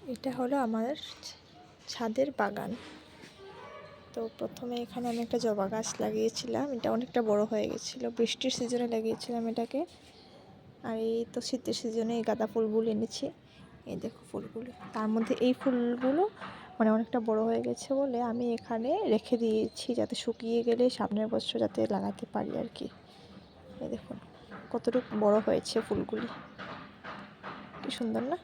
এটা হলো আমার ছাদের বাগান। তো প্রথমে এখানে আমি একটা জবা গাছ লাগিয়েছিলাম, এটা অনেকটা বড় হয়ে গেছিলো, বৃষ্টির সিজনে লাগিয়েছিলাম এটাকে। আর এই তো শীতের সিজনে এই গাঁদা ফুলগুলো এনেছি, এই দেখো ফুলগুলো, তার মধ্যে এই ফুলগুলো মানে অনেকটা বড় হয়ে গেছে বলে আমি এখানে রেখে দিয়েছি, যাতে শুকিয়ে গেলে সামনের বছর যাতে লাগাতে পারি আর কি। এই দেখুন কতটুকু বড় হয়েছে ফুলগুলি, কি সুন্দর না?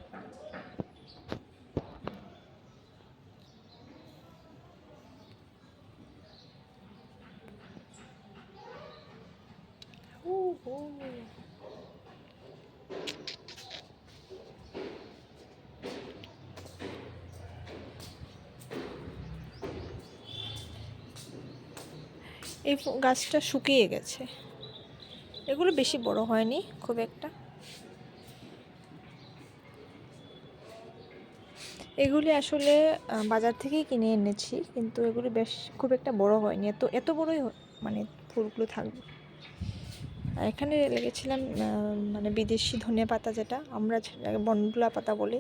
এই গাছটা শুকিয়ে গেছে, এগুলো বেশি বড় হয়নি খুব একটা। এগুলি আসলে বাজার থেকেই কিনে এনেছি, কিন্তু এগুলি বেশ খুব একটা বড় হয়নি, এত বড়ই মানে ফুলগুলো থাকবে। আর এখানে লেগেছিলাম মানে বিদেশি ধনিয়া পাতা, যেটা আমরা বনডুলা পাতা বলি,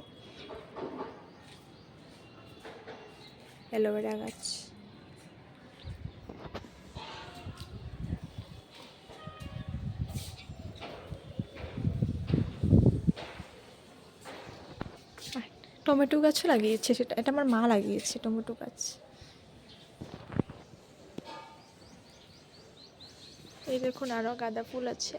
অ্যালোভেরা গাছ। টমেটো গাছও লাগিয়েছে, এটা আমার মা লাগিয়েছে টমেটো গাছ। এই দেখুন আরও গাঁদা ফুল আছে।